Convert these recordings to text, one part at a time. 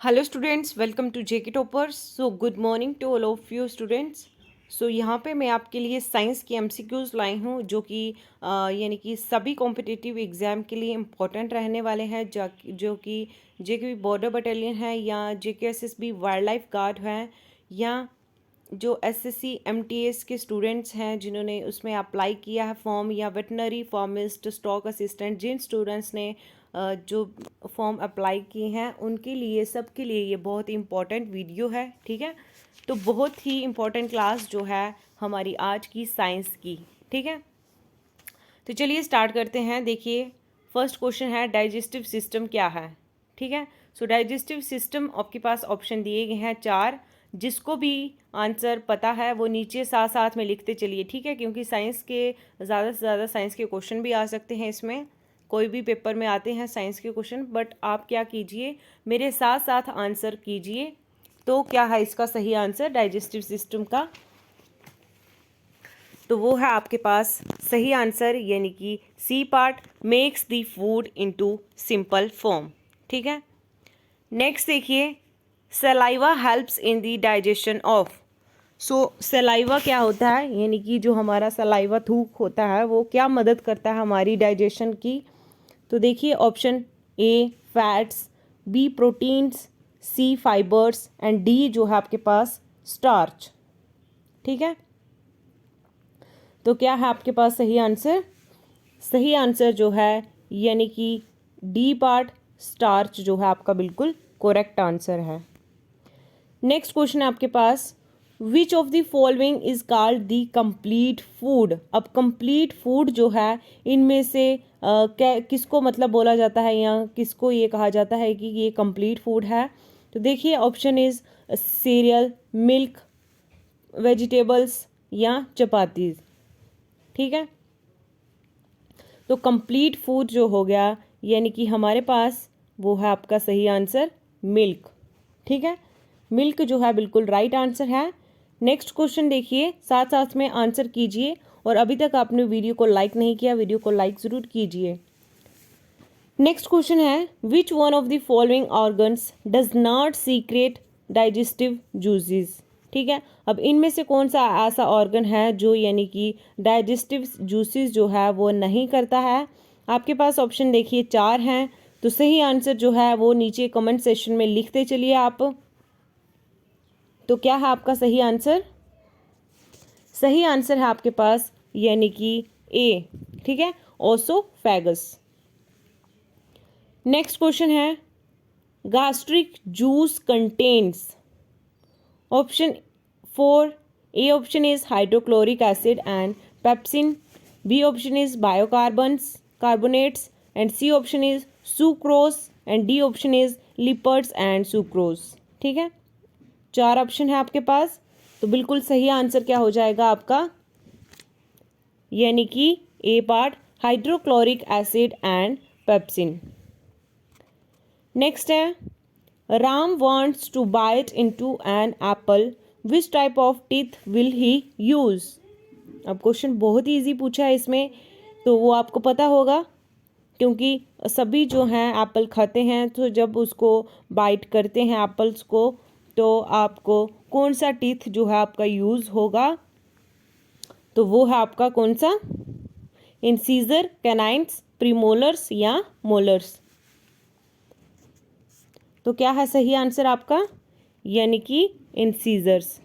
Hello students, welcome to JK Toppers. So good morning to all of you students. So यहाँ पे मैं आपके लिए साइंस की एमसीक्यूज़ लाई हूँ जो कि यानी कि सभी कॉम्पिटिटिव एग्ज़ाम के लिए इम्पोर्टेंट रहने वाले हैं, जो कि जेके बॉर्डर बटालियन है या जेके एसएसबी वाइल्ड लाइफ गार्ड है या जो एसएससी एमटीएस के स्टूडेंट्स हैं जिन्होंने उसमें अप्लाई किया है फॉर्म, या वेटनरी फार्मिस्ट, स्टॉक असिस्टेंट, जिन स्टूडेंट्स ने जो फॉर्म अप्लाई किए हैं उनके लिए, सबके लिए ये बहुत ही इम्पॉर्टेंट वीडियो है। ठीक है, तो बहुत ही इम्पॉर्टेंट क्लास जो है हमारी आज की साइंस की। ठीक है, तो चलिए स्टार्ट करते हैं। देखिए, फर्स्ट क्वेश्चन है डाइजेस्टिव सिस्टम क्या है। ठीक है, सो डाइजेस्टिव सिस्टम आपके पास ऑप्शन दिए गए हैं 4। जिसको भी आंसर पता है वो नीचे साथ साथ में लिखते चलिए। ठीक है, क्योंकि साइंस के ज़्यादा से ज़्यादा साइंस के क्वेश्चन भी आ सकते हैं, इसमें कोई भी पेपर में आते हैं साइंस के क्वेश्चन, बट आप क्या कीजिए, मेरे साथ साथ आंसर कीजिए। तो क्या है इसका सही आंसर डाइजेस्टिव सिस्टम का? तो वो है आपके पास सही आंसर, यानी कि C part, makes the food into simple form. ठीक है, नेक्स्ट देखिए, saliva helps in the digestion of. So saliva क्या होता है, यानी कि जो हमारा सलाइवा थूक होता है वो क्या मदद करता है हमारी डाइजेशन की? तो देखिए, option A fats, B proteins, C fibres and D जो है आपके पास स्टार्च। ठीक है, तो क्या है आपके पास सही आंसर? सही आंसर जो है यानी कि डी पार्ट, स्टार्च जो है आपका बिल्कुल करेक्ट आंसर है। नेक्स्ट क्वेश्चन है आपके पास, which of the following is called the complete food. अब कंप्लीट फूड जो है इनमें से किसको मतलब बोला जाता है या किसको ये कहा जाता है कि ये कंप्लीट फूड है? तो देखिए, option is serial, milk, vegetables या चपातीज। ठीक है, तो कंप्लीट फूड जो हो गया यानी कि हमारे पास वो है आपका सही आंसर मिल्क। ठीक है, मिल्क जो है बिल्कुल राइट आंसर है। नेक्स्ट क्वेश्चन देखिए, साथ साथ में आंसर कीजिए, और अभी तक आपने वीडियो को लाइक नहीं किया, वीडियो को लाइक ज़रूर कीजिए। नेक्स्ट क्वेश्चन है, which one of the following organs does not secret digestive juices. ठीक है, अब इनमें से कौन सा ऐसा ऑर्गन है जो यानी कि डाइजेस्टिव जूसेस जो है वो नहीं करता है? आपके पास ऑप्शन देखिए 4 हैं, तो सही आंसर जो है वो नीचे कमेंट सेक्शन में लिखते चलिए आप। तो क्या है आपका सही आंसर? सही आंसर है आपके पास यानी कि ए। ठीक है, ओसोफेगस। नेक्स्ट क्वेश्चन है, gastric juice contains. Option 4, A option is hydrochloric acid and pepsin, B option is biocarbons carbonates and C option is sucrose and D option is lipids and sucrose. ठीक है, 4 option है आपके पास, तो बिल्कुल सही answer क्या हो जाएगा आपका? यानी कि A part, hydrochloric acid and pepsin. Next है, Ram wants to bite into an apple, which type of teeth will he use। अब क्वेश्चन बहुत ही ईजी पूछा है इसमें, तो वो आपको पता होगा क्योंकि सभी जो हैं एप्पल खाते हैं, तो जब उसको बाइट करते हैं एप्पल्स को, तो आपको कौन सा टीथ जो है आपका यूज़ होगा? तो वो है आपका कौन सा? इंसीजर, कैनाइन्स, प्रीमोलर्स या मोलर्स। तो क्या है सही आंसर आपका? यानी कि इंसीजर्स।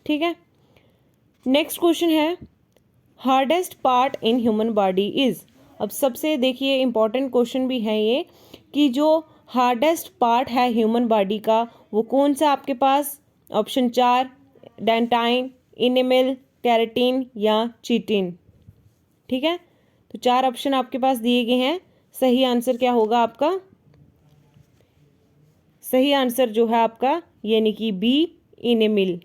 ठीक है, नेक्स्ट क्वेश्चन है, hardest part in human body is. अब सबसे देखिए इंपॉर्टेंट क्वेश्चन भी है ये, कि जो हार्डेस्ट पार्ट है ह्यूमन बॉडी का वो कौन सा आपके पास? ऑप्शन 4, डेंटाइन, इनेमल, कैरेटिन या चिटिन। ठीक है, तो 4 ऑप्शन आपके पास दिए गए हैं, सही आंसर क्या होगा आपका? सही आंसर जो है आपका यानी कि बी, इनेमिल।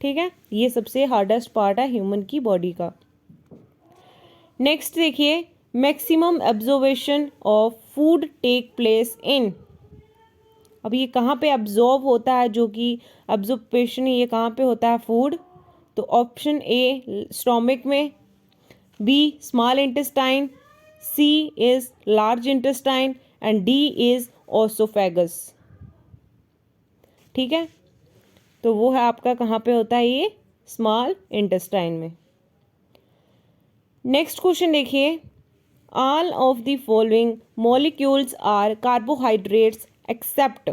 ठीक है, ये सबसे हार्डेस्ट पार्ट है ह्यूमन की बॉडी का। नेक्स्ट देखिए, maximum absorption of food take place in. अब ये कहाँ पे एब्जॉर्ब होता है, जो कि एब्जॉर्प्शन ये कहाँ पे होता है फूड? तो ऑप्शन ए स्टोमक में, B small intestine, C is large intestine and D is oesophagus. ठीक है, तो वो है आपका कहाँ पे होता है, ये स्मॉल इंटेस्टाइन में। नेक्स्ट क्वेश्चन देखिए, all of the following molecules are carbohydrates except.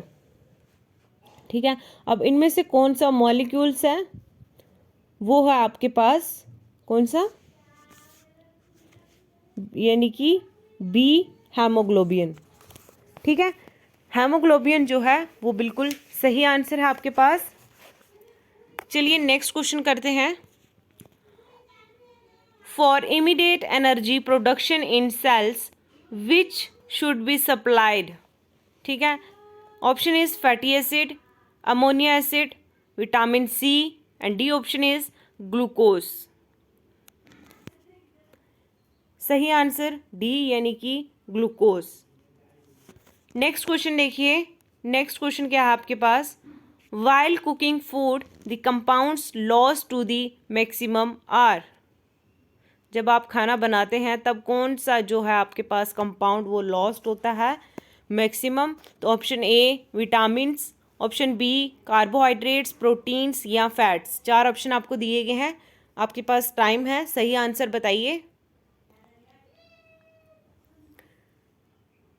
ठीक है, अब इनमें से कौन सा मॉलिक्यूल्स है, वो है आपके पास कौन सा, यानी कि बी, हेमोग्लोबिन। ठीक है, हेमोग्लोबिन जो है वो बिल्कुल सही आंसर है आपके पास। चलिए नेक्स्ट क्वेश्चन करते हैं। For immediate energy production in cells which should be supplied. ठीक है, option is fatty acid, ammonia acid, vitamin C and D option is glucose. सही आंसर डी यानी कि ग्लूकोज। नेक्स्ट क्वेश्चन देखिए, नेक्स्ट क्वेश्चन क्या है आपके पास, while cooking food the compounds lost to the maximum are. जब आप खाना बनाते हैं तब कौन सा जो है आपके पास कंपाउंड वो लॉस्ट होता है मैक्सिमम, तो option A vitamins, option B carbohydrates, proteins या फैट्स। चार ऑप्शन आपको दिए गए हैं, आपके पास टाइम है, सही आंसर बताइए।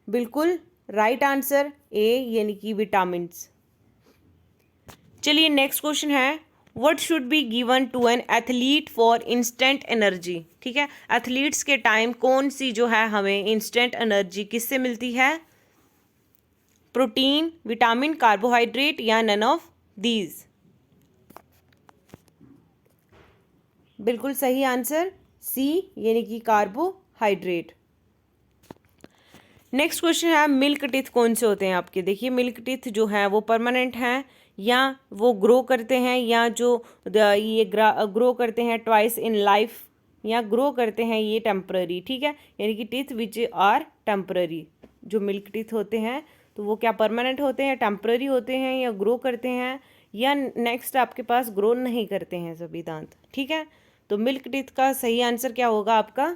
बिल्कुल राइट आंसर ए यानी कि विटामिन्स। चलिए नेक्स्ट क्वेश्चन है, what should be given to an athlete for instant energy. ठीक है, एथलीट्स के टाइम कौन सी जो है हमें इंस्टेंट एनर्जी किससे मिलती है, प्रोटीन, विटामिन, कार्बोहाइड्रेट या नन ऑफ दीज। बिल्कुल सही आंसर सी यानी कि कार्बोहाइड्रेट। नेक्स्ट क्वेश्चन है, मिल्क टीथ कौन से होते हैं आपके। देखिए मिल्क टीथ जो है वो परमानेंट हैं या वो ग्रो करते हैं, या जो ये ग्रो करते हैं ट्वाइस इन लाइफ, या ग्रो करते हैं ये टेम्पररी। ठीक है, यानी कि टीथ विच आर टेम्पररी। जो मिल्क टीथ होते हैं तो वो क्या परमानेंट होते हैं, टेम्पररी होते हैं, या ग्रो करते हैं, या नेक्स्ट आपके पास ग्रो नहीं करते हैं सभी दांत। ठीक है, तो मिल्क टीथ का सही आंसर क्या होगा आपका,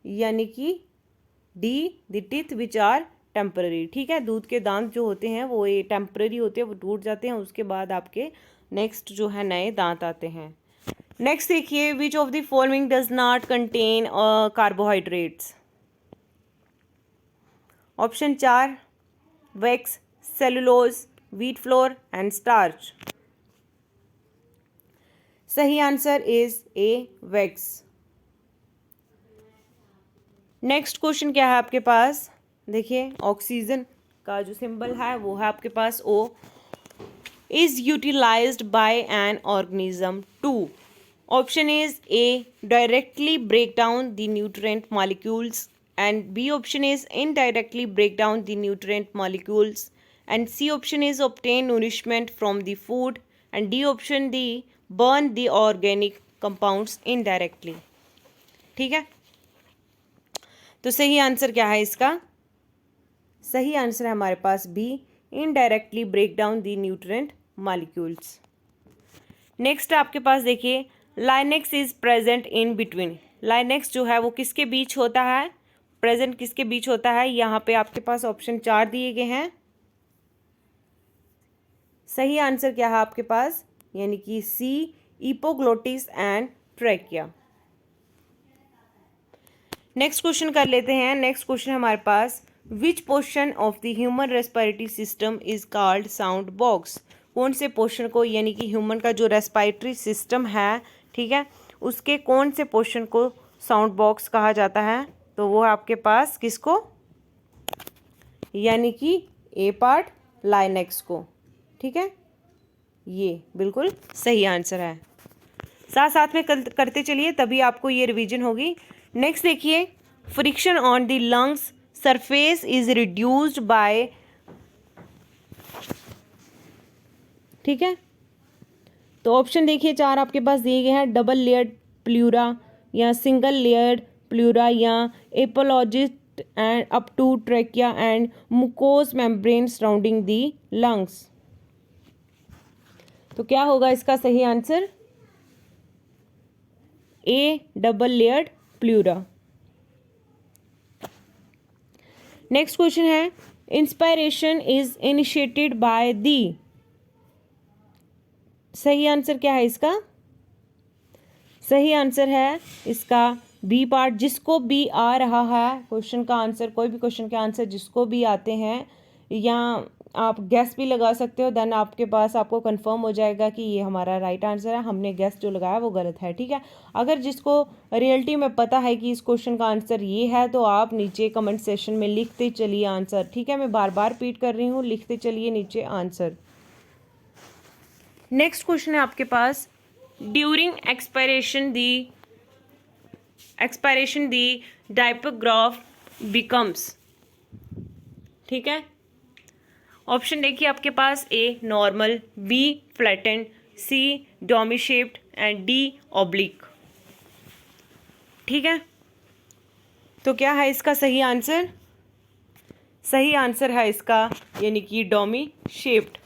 यानी कि D the teeth which are temporary. ठीक है, दूध के दांत जो होते हैं वो ये टेम्पररी होते हैं, वो टूट जाते हैं, उसके बाद आपके नेक्स्ट जो है नए दांत आते हैं। नेक्स्ट देखिए, which of the following does not contain carbohydrates. Option 4 wax, cellulose, wheat flour and starch. सही answer is A wax. Next question क्या है आपके पास, देखिए ऑक्सीजन का जो सिंबल है वो है आपके पास O, is utilized by an organism to. Option is A directly break down the nutrient molecules, and B option is indirectly break down the nutrient molecules, and C option is obtain nourishment from the food, and D option the burn the organic compounds indirectly. ठीक है, तो सही answer क्या है इसका, सही answer है हमारे पास B, indirectly break down the nutrient molecules. Next आपके पास देखिए, larynx is present in between. Larynx जो है वो किसके बीच होता है, प्रेजेंट किसके बीच होता है, यहाँ पे आपके पास ऑप्शन 4 दिए गए हैं। सही आंसर क्या है आपके पास, यानी कि C, epiglottis and trachea. Next question कर लेते हैं। नेक्स्ट क्वेश्चन हमारे पास, which portion of the human respiratory system is called sound box. कौन से पोर्शन को, यानी कि ह्यूमन का जो रेस्पिरेटरी सिस्टम है, ठीक है, उसके कौन से पोर्शन को साउंड बॉक्स कहा जाता है, तो वो आपके पास किसको, यानी कि ए पार्ट लाइनेक्स को। ठीक है, ये बिल्कुल सही आंसर है। साथ साथ में करते चलिए तभी आपको ये रिवीजन होगी। नेक्स्ट देखिए, friction on the lungs surface is reduced by. ठीक है, तो ऑप्शन देखिए 4 आपके पास दिए गए हैं, डबल लेयर्ड प्लूरा, या सिंगल लेयर्ड प्लूरा, या apologist and up to trachea and mucous membrane surrounding the lungs. तो क्या होगा इसका सही answer, A double layered pleura. Next question है, inspiration is initiated by the. सही आंसर क्या है इसका? सही आंसर है इसका बी पार्ट। जिसको भी आ रहा है क्वेश्चन का आंसर, कोई भी क्वेश्चन के आंसर जिसको भी आते हैं, या आप गैस भी लगा सकते हो, देन आपके पास आपको कंफर्म हो जाएगा कि ये हमारा राइट आंसर है, हमने गैस जो लगाया वो गलत है। ठीक है, अगर जिसको रियलिटी में पता है कि इस क्वेश्चन का आंसर ये है, तो आप नीचे कमेंट सेक्शन में लिखते चलिए आंसर। ठीक है, मैं बार बार रिपीट कर रही हूँ, लिखते चलिए नीचे आंसर। नेक्स्ट क्वेश्चन है आपके पास, ड्यूरिंग एक्सपायरेशन दी डायपोग्राफ बिकम्स। ठीक है, ऑप्शन देखिए आपके पास, A normal, B flattened, C dome shaped and D oblique. ठीक है, तो क्या है इसका सही आंसर? सही आंसर है इसका यानी कि डोमी शेप्ड।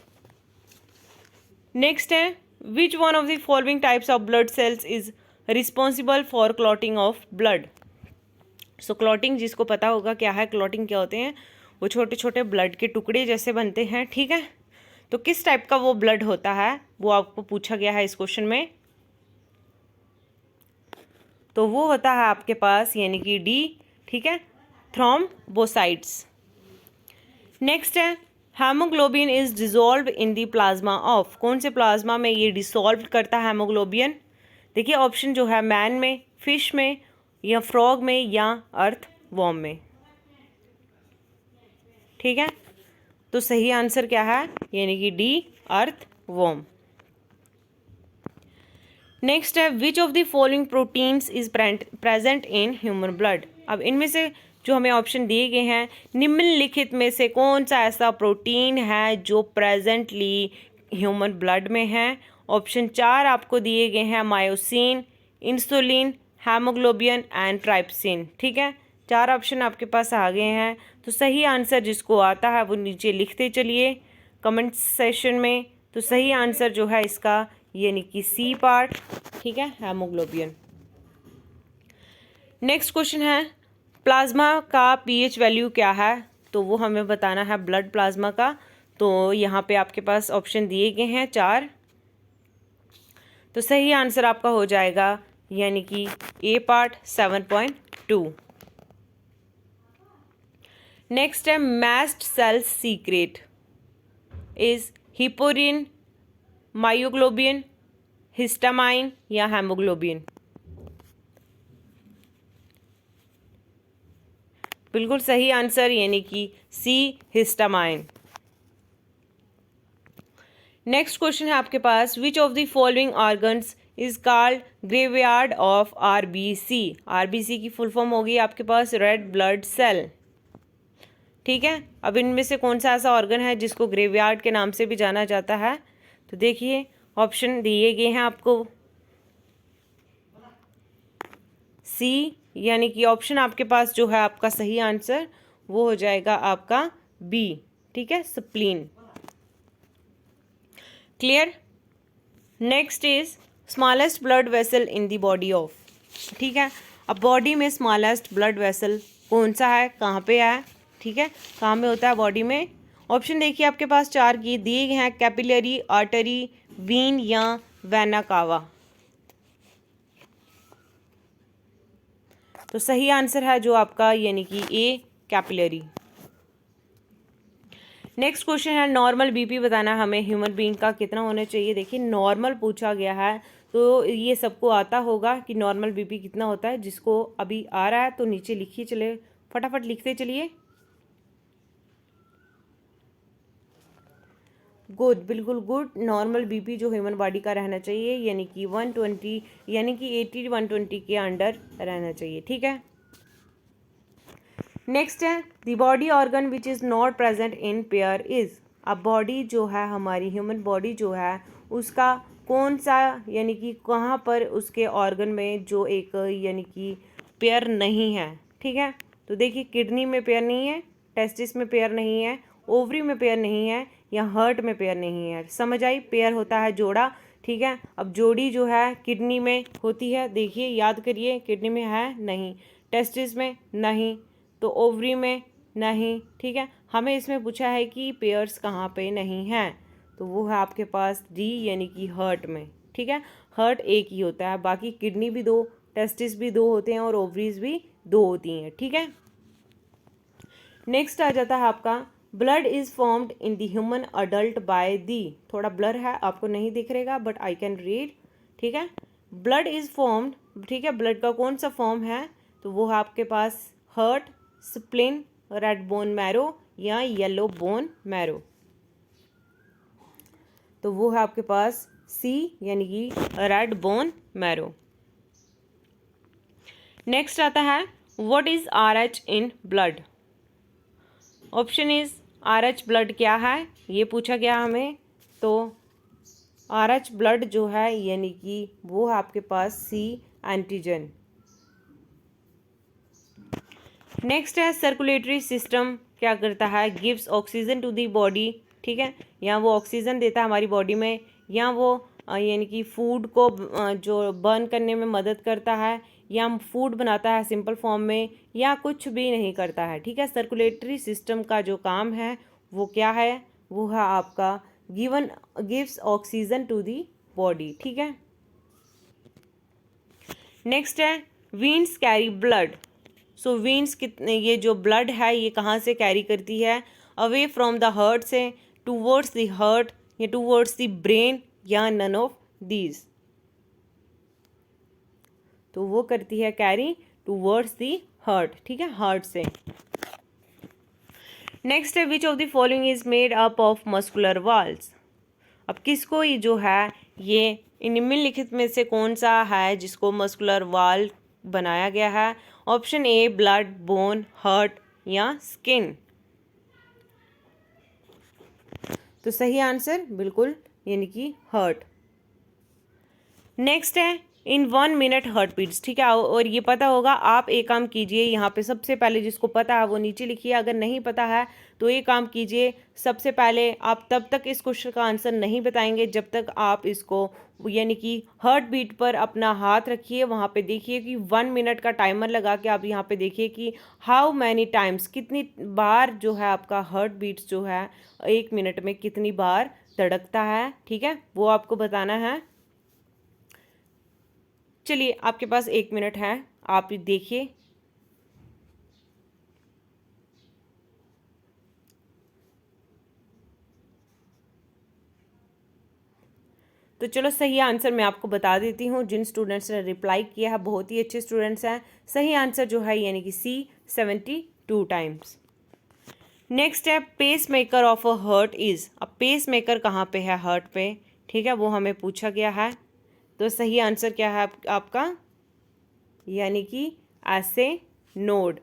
नेक्स्ट है, which one of the following types of blood cells is responsible for clotting of blood. So clotting, जिसको पता होगा क्या है क्लॉटिंग क्या होते हैं, वो छोटे छोटे ब्लड के टुकड़े जैसे बनते हैं। ठीक है, तो किस टाइप का वो ब्लड होता है वो आपको पूछा गया है इस क्वेश्चन में। तो वो होता है आपके पास यानी कि डी। ठीक है, थ्रोम्बोसाइट्स। नेक्स्ट है, haemoglobin is dissolve in the plasma of. कौन से प्लाज्मा में ये डिसॉल्व करता है हेमोग्लोबिन? देखिए ऑप्शन जो है, मैन में, फिश में, या फ्रॉग में, या अर्थ वॉर्म में। ठीक है, तो सही आंसर क्या है यानी कि डी, अर्थ वॉर्म। नेक्स्ट है, which of the following proteins is present in human blood. अब इनमें से जो हमें ऑप्शन दिए गए हैं, निम्नलिखित में से कौन सा ऐसा प्रोटीन है जो प्रेजेंटली ह्यूमन ब्लड में है? ऑप्शन 4 आपको दिए गए हैं, myosin, insulin, haemoglobin and trypsin. ठीक है, 4 ऑप्शन आपके पास आ गए हैं। तो सही आंसर जिसको आता है वो नीचे लिखते चलिए कमेंट सेशन में। तो सही आंसर जो है इसका यानी कि सी पार्ट। ठीक है, हेमोग्लोबिन। नेक्स्ट क्वेश्चन है, प्लाज्मा का पीएच वैल्यू क्या है? तो वो हमें बताना है ब्लड प्लाज्मा का। तो यहाँ पे आपके पास ऑप्शन दिए गए हैं 4। तो सही आंसर आपका हो जाएगा यानी कि ए पार्ट 7.2। नेक्स्ट है, mast cell secrete is heparin, myoglobin, histamine या हेमोग्लोबिन। बिल्कुल सही आंसर यानी कि सी, हिस्टामाइन। नेक्स्ट क्वेश्चन है आपके पास, which of the following organs is called graveyard of RBC. RBC की फुल फॉर्म होगी आपके पास रेड ब्लड सेल। ठीक है, अब इनमें से कौन सा ऐसा ऑर्गन है जिसको ग्रेवयार्ड के नाम से भी जाना जाता है? तो देखिए ऑप्शन दिए गए हैं आपको, सी यानी कि ऑप्शन आपके पास जो है आपका सही आंसर वो हो जाएगा आपका बी। ठीक है, spleen. Clear. Next is smallest blood vessel in the body of. ठीक है, अब बॉडी में स्मॉलेस्ट ब्लड वेसल कौन सा है, कहाँ पे है? ठीक है, कहाँ में होता है बॉडी में? ऑप्शन देखिए आपके पास 4 की दिए गए हैं, कैपिलरी, आर्टरी, वीन या वेना कावा। तो सही आंसर है जो आपका यानी कि ए, कैपिलरी। नेक्स्ट क्वेश्चन है, नॉर्मल बीपी बताना हमें ह्यूमन बीइंग का कितना होना चाहिए। देखिए नॉर्मल पूछा गया है तो ये सबको आता होगा कि नॉर्मल बीपी कितना होता है। जिसको अभी आ रहा है तो नीचे लिखिए, चले फटाफट लिखते चलिए। गुड, बिल्कुल गुड। नॉर्मल बीपी जो ह्यूमन बॉडी का रहना चाहिए यानी कि 120 यानी कि 80 120 के अंडर रहना चाहिए। ठीक है, नेक्स्ट है, the body organ which is not present in pair is. अब बॉडी जो है हमारी ह्यूमन बॉडी जो है उसका कौन सा यानी कि कहाँ पर उसके ऑर्गन में जो एक यानी कि पेयर नहीं है। ठीक है, तो देखिए किडनी में पेयर नहीं है, टेस्टिस में पेयर नहीं है, ओवरी में पेयर नहीं है, या हार्ट में पेयर नहीं है। समझ आई? पेयर होता है जोड़ा। ठीक है, अब जोड़ी जो है किडनी में होती है, देखिए याद करिए, किडनी में है नहीं, टेस्टिस में नहीं, तो ओवरी में नहीं। ठीक है, हमें इसमें पूछा है कि पेयर्स कहाँ पे नहीं हैं। तो वो है आपके पास डी यानी कि हार्ट में। ठीक है, हार्ट एक ही होता है, बाकी किडनी भी दो, टेस्टिस भी दो होते हैं और ओवरीज भी दो होती हैं। ठीक है, नेक्स्ट आ जाता है आपका blood is formed in the human adult by the, थोड़ा ब्लर है आपको नहीं दिख रहेगा बट आई कैन रीड। ठीक है, ब्लड इज फॉर्म्ड, ठीक है, ब्लड का कौन सा फॉर्म है, तो वो है आपके पास heart, spleen, red bone marrow या येलो बोन मैरो। तो वो है आपके पास सी यानी कि रेड बोन मैरो। नेक्स्ट आता है what is RH in blood. Option is RH blood क्या है, ये पूछा गया हमें। तो RH ब्लड जो है यानी कि वो है आपके पास सी एंटीजन। नेक्स्ट है सर्कुलेटरी सिस्टम क्या करता है, gives oxygen to the body. ठीक है, या वो ऑक्सीजन देता है हमारी बॉडी में, या वो यानी कि फूड को जो बर्न करने में मदद करता है, या फूड बनाता है सिंपल फॉर्म में, या कुछ भी नहीं करता है। ठीक है, सर्कुलेटरी सिस्टम का जो काम है वो क्या है, वो है आपका gives oxygen to the body. ठीक है, नेक्स्ट है वीन्स कैरी ब्लड। सो वीन्स कितने, ये जो ब्लड है ये कहाँ से कैरी करती है, अवे फ्रॉम द हार्ट से, टूवर्ड्स द हार्ट या टूवर्ड्स द ब्रेन, या नन ऑफ दीज। तो वो करती है कैरी टूवर्ड्स द हार्ट। ठीक है, हार्ट से। नेक्स्ट है which of the following is made up of muscular walls. अब किसको ये जो है ये निम्नलिखित में से कौन सा है जिसको मस्कुलर वाल बनाया गया है, ऑप्शन ए ब्लड, बोन, हार्ट या स्किन। तो सही आंसर बिल्कुल यानी कि हार्ट। नेक्स्ट है इन 1 मिनट हार्ट बीट्स। ठीक है, और ये पता होगा, आप एक काम कीजिए, यहाँ पे सबसे पहले जिसको पता है वो नीचे लिखिए, अगर नहीं पता है तो ये काम कीजिए, सबसे पहले आप तब तक इस क्वेश्चन का आंसर नहीं बताएंगे जब तक आप इसको यानी कि हार्ट बीट पर अपना हाथ रखिए, वहाँ पे देखिए कि 1 मिनट का टाइमर लगा के आप यहाँ पे देखिए कि हाउ मैनी टाइम्स, कितनी बार जो है आपका हार्ट बीट्स जो है 1 मिनट में कितनी बार धड़कता है। ठीक है, वो आपको बताना है। चलिए, आपके पास 1 मिनट है, आप देखिए। तो चलो सही आंसर मैं आपको बता देती हूँ। जिन स्टूडेंट्स ने रिप्लाई किया है बहुत ही अच्छे स्टूडेंट्स हैं। सही आंसर जो है यानी कि सी 72 टाइम्स। नेक्स्ट है pacemaker of a heart is. अब पेस मेकर कहाँ पे है हार्ट पे, ठीक है, वो हमें पूछा गया है। तो सही आंसर क्या है आपका, यानी कि ऐसे नोड।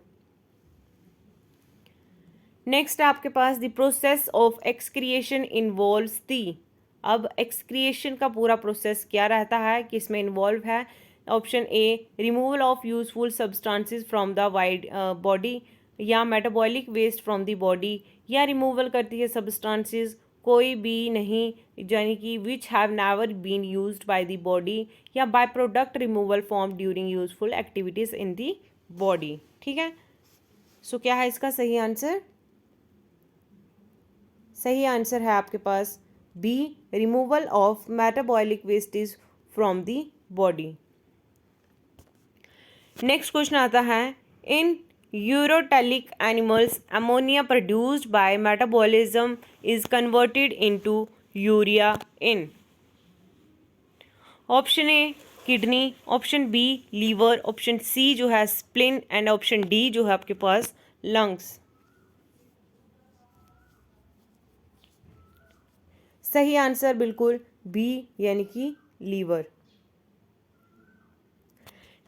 नेक्स्ट है आपके पास the process of excretion involves the. अब एक्सक्रिएशन का पूरा प्रोसेस क्या रहता है, किसमें इन्वॉल्व है, option A removal of useful substances from the wide body, या metabolic waste from the body, या रिमूवल करती है सब्सटेंसेस कोई भी नहीं यानी कि which have never been used by the body, या by product removal form during useful activities in the body. ठीक है, सो क्या है इसका सही आंसर, सही आंसर है आपके पास B removal of metabolic wastage from the body. Next question आता है in ureotelic animals ammonia produced by metabolism is converted into urea in. Option A kidney, option B liver, option C जो है spleen, and option D जो है आपके पास lungs. सही answer बिल्कुल बी यानी कि लीवर।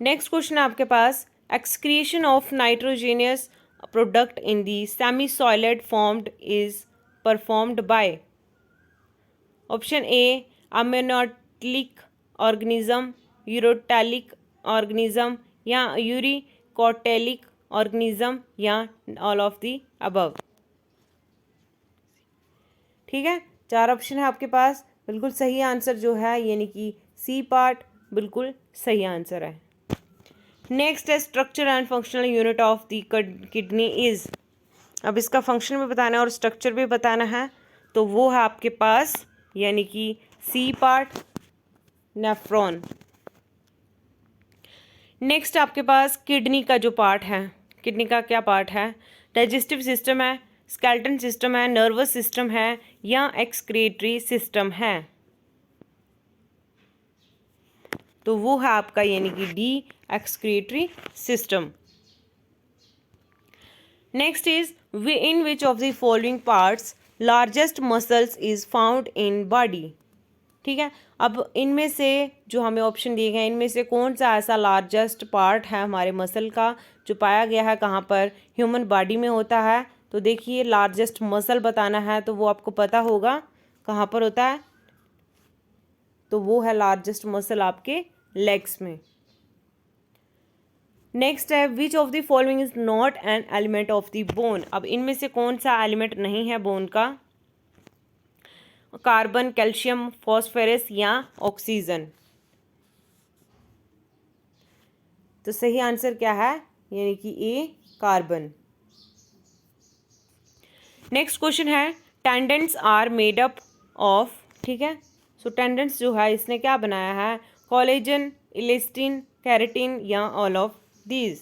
नेक्स्ट क्वेश्चन आपके पास excretion of nitrogenous product in the semi solid formed is performed by, option A ammonotelic organism, ureotelic organism, या यूरिकोटेलिक ऑर्गेनिज्म, या ऑल ऑफ दी अबव। ठीक है, 4 ऑप्शन है आपके पास, बिल्कुल सही आंसर जो है यानी कि सी पार्ट बिल्कुल सही आंसर है। नेक्स्ट है structure and functional unit of the kidney is. अब इसका फंक्शन भी बताना है और स्ट्रक्चर भी बताना है। तो वो है आपके पास यानी कि सी पार्ट नेफ्रॉन। नेक्स्ट आपके पास किडनी का जो पार्ट है, किडनी का क्या पार्ट है? डाइजेस्टिव सिस्टम है, स्केलेटन सिस्टम है, नर्वस सिस्टम है या एक्सक्रीटरी सिस्टम है? तो वो है आपका यानी कि D, excretory system. Next is in which of the following parts largest muscles is found in body. ठीक है, अब इनमें से जो हमें ऑप्शन दिए गए हैं, इनमें से कौन सा ऐसा लार्जेस्ट पार्ट है हमारे मसल का जो पाया गया है कहाँ पर? ह्यूमन बॉडी में होता है। तो देखिए लार्जेस्ट मसल बताना है तो वो आपको पता होगा कहाँ पर होता है, तो वो है लार्जेस्ट मसल आपके लेग्स में। नेक्स्ट है which of the following is not an element of the bone. अब इनमें से कौन सा एलिमेंट नहीं है बोन का? कार्बन, कैल्शियम, फॉस्फोरस या ऑक्सीजन। तो सही आंसर क्या है? यानी कि ए, कार्बन। नेक्स्ट क्वेश्चन है टेंडेंट्स आर मेड अप ऑफ। ठीक है, सो टेंडेंट्स जो है इसने क्या बनाया है? कोलेजन, इलास्टिन, केराटिन या ऑल ऑफ दीज।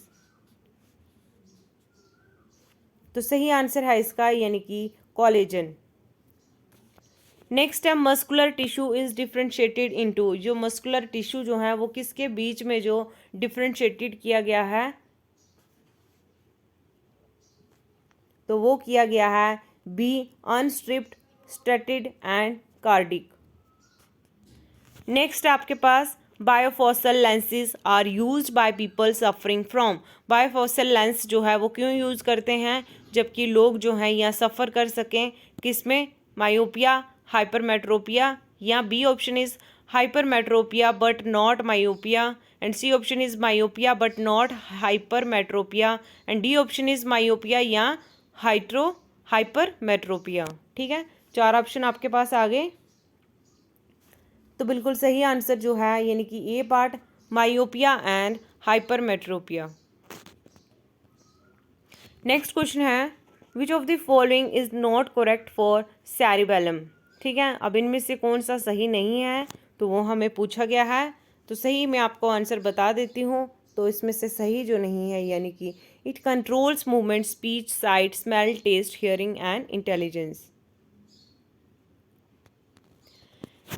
तो सही आंसर है इसका यानी कि कोलेजन। नेक्स्ट है muscular tissue is differentiated into. जो मस्कुलर टिश्यू जो है वो किसके बीच में जो डिफ्रेंशिएटेड किया गया है? तो वो किया गया है B, unstriped, striated and cardiac. Next आपके पास bifocal lenses are used by people suffering from. Bifocal lens जो है वो क्यों यूज़ करते हैं? जबकि लोग जो हैं या सफ़र कर सकें किसमें? मायोपिया, हाइपरमेट्रोपिया या B option is hypermetropia but not myopia and C option is myopia but not hypermetropia and D option is myopia या हाइपरमेट्रोपिया। ठीक है, 4 ऑप्शन आपके पास आ गए। तो बिल्कुल सही आंसर जो है यानी कि A part, myopia and hypermetropia. Next question है which of the following is not correct for cerebellum. ठीक है, अब इनमें से कौन सा सही नहीं है तो वो हमें पूछा गया है। तो सही मैं आपको आंसर बता देती हूँ। तो इसमें से सही जो नहीं है यानी कि it controls movement, speech, sight, smell, taste, hearing and intelligence.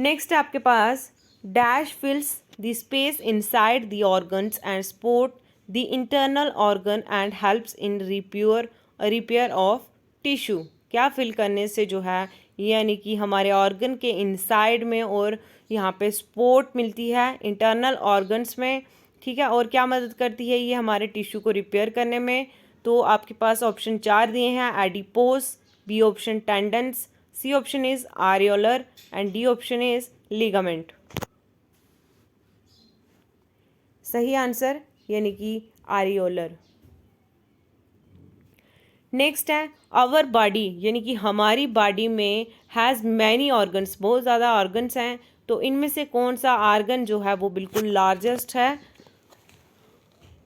Next आपके पास dash fills the space inside the organs and support the internal organ and helps in repair of tissue. क्या फिल करने से जो है यानी कि हमारे ऑर्गन के इनसाइड में और यहाँ पे सपोर्ट मिलती है इंटरनल ऑर्गन्स में। ठीक है, और क्या मदद करती है ये हमारे टिश्यू को रिपेयर करने में? तो आपके पास ऑप्शन 4 दिए हैं, adipose, B option tendons, C option is areolar and D option is ligament. सही आंसर यानी कि आरियोलर। नेक्स्ट है आवर बॉडी, यानी कि हमारी बॉडी में हैज़ मैनी ऑर्गन्स, बहुत ज़्यादा ऑर्गन्स हैं। तो इनमें से कौन सा ऑर्गन जो है वो बिल्कुल लार्जेस्ट है?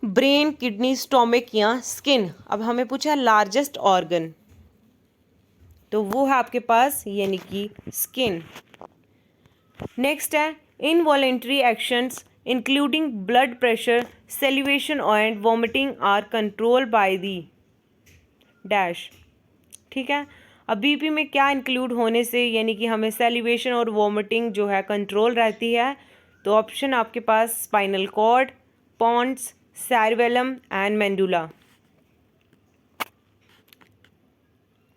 ब्रेन, किडनी, स्टोमक या स्किन। अब हमें पूछा लार्जेस्ट ऑर्गन, तो वो है आपके पास यानी कि स्किन। नेक्स्ट है involuntary actions including blood pressure, salivation and vomiting are control by the dash. ठीक है, अब बीपी में क्या इंक्लूड होने से यानी कि हमें सेलिवेशन और वॉमिटिंग जो है कंट्रोल रहती है? तो ऑप्शन आपके पास spinal cord, pons, cerebellum and medulla.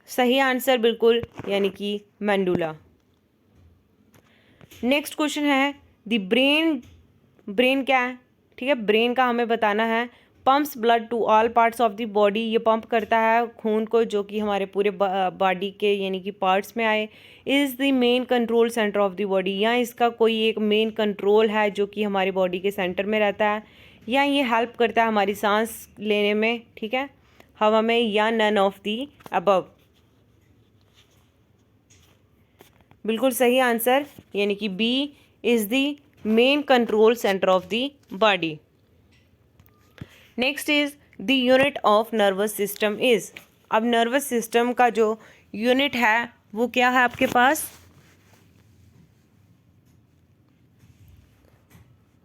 सही आंसर बिल्कुल यानी कि मेंडुला। नेक्स्ट क्वेश्चन है द ब्रेन क्या है? ठीक है, ब्रेन का हमें बताना है। Pumps blood to all parts of the body, ये पंप करता है खून को जो कि हमारे पूरे बॉडी के यानी कि पार्ट्स में आए। Is the main control centre of the body, या इसका कोई एक मेन कंट्रोल है जो कि हमारी बॉडी के सेंटर में रहता है, या ये हेल्प करता है हमारी सांस लेने में, ठीक है, हवा में, या नन ऑफ द अबव। बिल्कुल सही आंसर यानी कि B is the main control centre of the body. Next is the unit of nervous system is. अब नर्वस सिस्टम का जो यूनिट है वो क्या है आपके पास?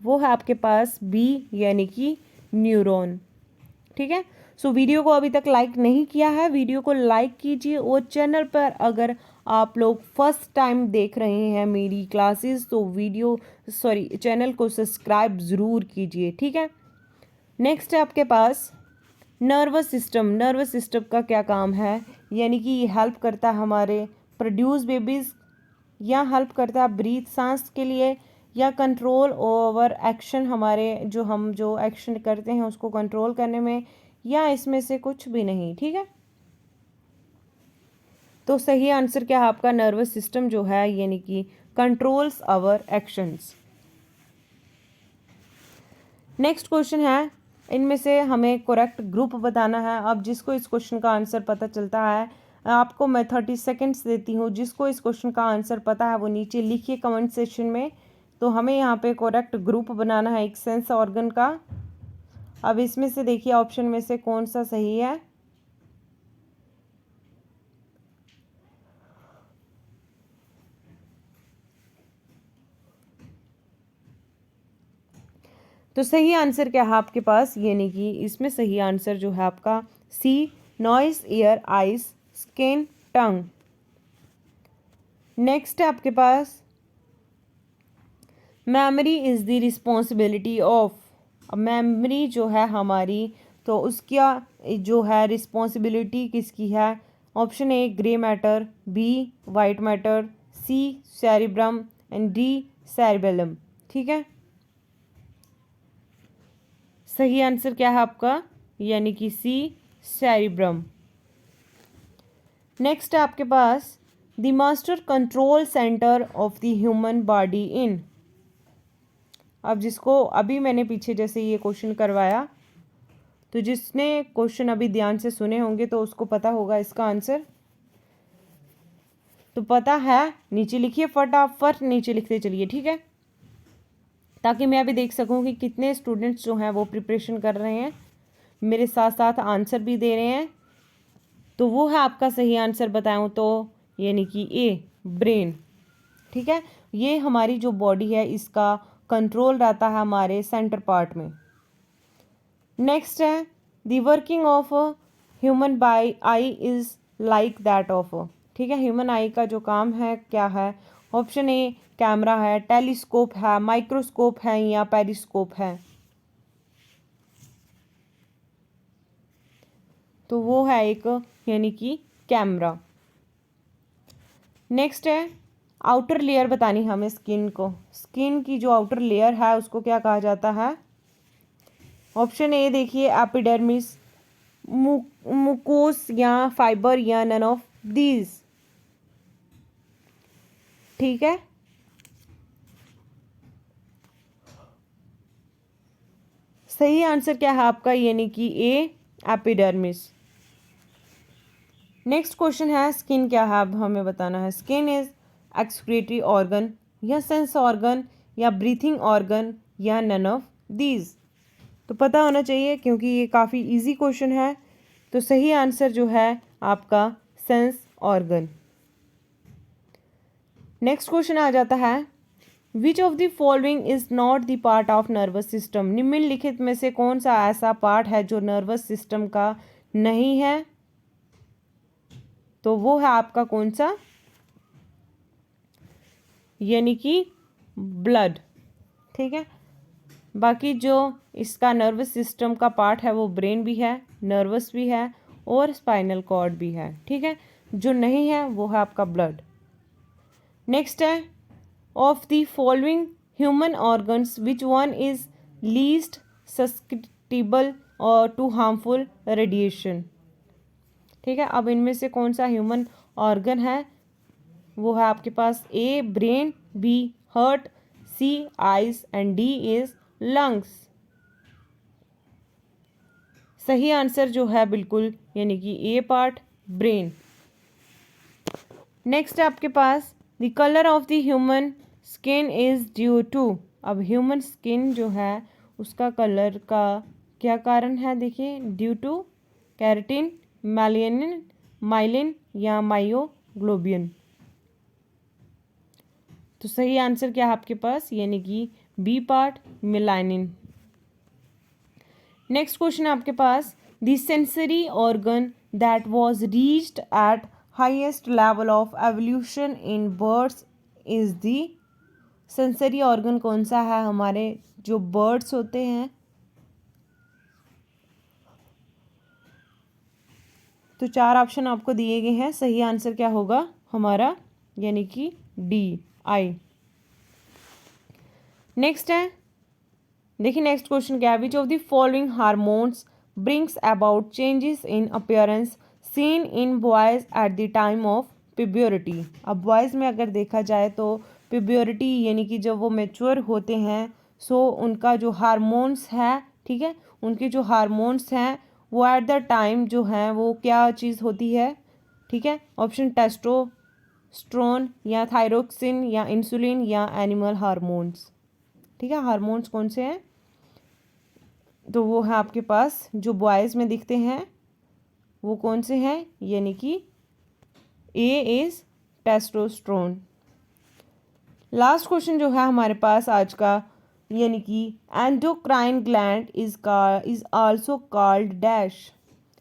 वो है आपके पास बी यानी कि न्यूरॉन। ठीक है, सो वीडियो को अभी तक लाइक नहीं किया है, वीडियो को लाइक कीजिए, और चैनल पर अगर आप लोग फर्स्ट टाइम देख रहे हैं मेरी क्लासेस तो चैनल को सब्सक्राइब ज़रूर कीजिए। ठीक है, नेक्स्ट है आपके पास नर्वस सिस्टम। नर्वस सिस्टम का क्या काम है, यानी कि ये हेल्प करता है हमारे प्रोड्यूस बेबीज़, या हेल्प करता है ब्रीथ सांस के लिए, या कंट्रोल ओवर एक्शन, हमारे हम जो एक्शन करते हैं उसको कंट्रोल करने में, या इसमें से कुछ भी नहीं। ठीक है, तो सही आंसर क्या है आपका, नर्वस सिस्टम जो है यानी कि controls our actions. Next question है, इनमें से हमें करेक्ट ग्रुप बताना है। अब जिसको इस क्वेश्चन का आंसर पता चलता है, आपको मैं 30 सेकेंड्स देती हूँ, जिसको इस क्वेश्चन का आंसर पता है वो नीचे लिखिए कमेंट सेक्शन में। तो हमें यहाँ पे करेक्ट ग्रुप बनाना है एक सेंस ऑर्गन का। अब इसमें से देखिए ऑप्शन में से कौन सा सही है। तो सही आंसर क्या है आपके पास, यानी कि इसमें सही आंसर जो है आपका C, nose, ear, eyes, skin, tongue. Next है आपके पास memory is the responsibility of. अब मेमोरी जो है हमारी, तो उसका जो है रिस्पॉन्सिबिलिटी किसकी है। Option A grey matter, B white matter, C cerebrum and D cerebellum. ठीक है, सही आंसर क्या है आपका, यानी कि सी सेरिब्रम। नेक्स्ट है आपके पास the master control centre of the human body in. अब जिसको अभी मैंने पीछे जैसे ये क्वेश्चन करवाया, तो जिसने क्वेश्चन अभी ध्यान से सुने होंगे तो उसको पता होगा इसका आंसर। तो पता है नीचे लिखिए, फटाफट नीचे लिखते चलिए। ठीक है, ताकि मैं अभी देख सकूं कि कितने स्टूडेंट्स जो हैं वो प्रिपरेशन कर रहे हैं, मेरे साथ साथ आंसर भी दे रहे हैं। तो वो है आपका सही आंसर बताऊं तो यानी कि ए ब्रेन। ठीक है, ये हमारी जो बॉडी है इसका कंट्रोल रहता है हमारे सेंटर पार्ट में। नेक्स्ट है the working of human by I is like that of. ठीक है, ह्यूमन आई का जो काम है क्या है। ऑप्शन ए कैमरा है, टेलीस्कोप है, माइक्रोस्कोप है, या पेरिस्कोप है। तो वो है एक यानी कि कैमरा। नेक्स्ट है आउटर लेयर बतानी हमें स्किन को। स्किन की जो आउटर लेयर है उसको क्या कहा जाता है। ऑप्शन ए देखिए एपिडर्मिस, मुकोस, या फाइबर, या नन ऑफ दीज। ठीक है, सही आंसर क्या है आपका, यानी कि ए एपिडर्मिस। नेक्स्ट क्वेश्चन है स्किन क्या है, अब हमें बताना है। स्किन इज एक्सक्रीटरी ऑर्गन, या सेंस ऑर्गन, या ब्रीथिंग ऑर्गन, या नन ऑफ दीज। तो पता होना चाहिए क्योंकि ये काफ़ी इजी क्वेश्चन है। तो सही आंसर जो है आपका सेंस ऑर्गन। नेक्स्ट क्वेश्चन आ जाता है which of the following is not the part of nervous system. निम्नलिखित में से कौन सा ऐसा पार्ट है जो नर्वस सिस्टम का नहीं है। तो वो है आपका कौन सा, यानी कि ब्लड। ठीक है, बाकी जो इसका नर्वस सिस्टम का पार्ट है वो ब्रेन भी है, नर्वस भी है, और स्पाइनल कॉर्ड भी है। ठीक है, जो नहीं है वो है आपका ब्लड। नेक्स्ट है of the following human organs which one is least susceptible or to harmful radiation. ठीक है, अब इनमें से कौन सा ह्यूमन ऑर्गन है, वो है आपके पास A brain, B heart, C eyes, and D is lungs. सही आंसर जो है बिल्कुल यानी कि ए पार्ट ब्रेन। नेक्स्ट है आपके पास the colour of the human skin is due to. अब ह्यूमन स्किन जो है उसका कलर का क्या कारण है, देखिए due to keratin, melanin, myelin, या मायोग्लोबिन। तो सही आंसर क्या है आपके पास, यानी कि B part melanin. Next question है आपके पास, the sensory organ that was reached at highest level of evolution in birds is the, sensory organ कौन सा है हमारे जो बर्ड्स होते हैं? तो 4 ऑप्शन आपको दिए गए हैं, सही आंसर क्या होगा हमारा, यानी कि डी, आई। नेक्स्ट है, देखिए नेक्स्ट क्वेश्चन क्या है, which of the following hormones brings about changes in appearance seen in boys at the time of puberty. अब बॉयज़ में अगर देखा जाए तो प्यूबर्टी यानी कि जब वो मैच्योर होते हैं, सो उनका जो हार्मोन्स है, ठीक है, उनके जो हार्मोन्स हैं वो एट द टाइम जो हैं वो क्या चीज़ होती है, ठीक है, ऑप्शन टेस्टोस्टेरोन या थायरोक्सिन या इंसुलिन या एनिमल हार्मोन्स, ठीक है, हार्मोन्स कौन से हैं? तो वो है आपके पास जो बॉयज़ में दिखते हैं वो कौन से हैं, यानी कि A is testosterone. Last question जो है हमारे पास आज का, यानी कि endocrine gland is also called dash.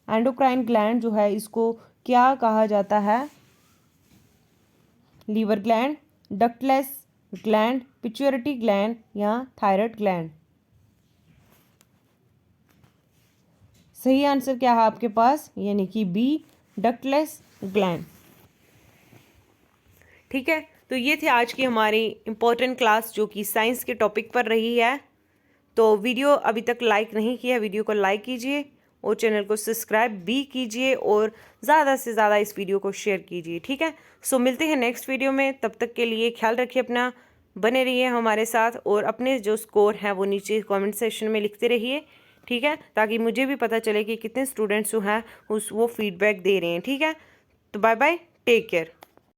Endocrine gland जो है इसको क्या कहा जाता है? Liver gland, ductless gland, pituitary gland या थायराइड ग्लैंड। सही आंसर क्या है आपके पास, यानी कि बी, डक्टलेस ग्लैंड। ठीक है, तो ये थे आज की हमारी इम्पोर्टेंट क्लास जो कि साइंस के टॉपिक पर रही है। तो वीडियो अभी तक लाइक नहीं किया, वीडियो को लाइक कीजिए और चैनल को सब्सक्राइब भी कीजिए और ज़्यादा से ज़्यादा इस वीडियो को शेयर कीजिए। ठीक है, सो मिलते हैं नेक्स्ट वीडियो में, तब तक के लिए ख्याल रखिए अपना, बने रहिए हमारे साथ और अपने जो स्कोर हैं वो नीचे कमेंट सेक्शन में लिखते रहिए। ठीक है, ताकि मुझे भी पता चले कि कितने स्टूडेंट्स जो हैं वो फीडबैक दे रहे हैं। ठीक है, तो बाय बाय, टेक केयर।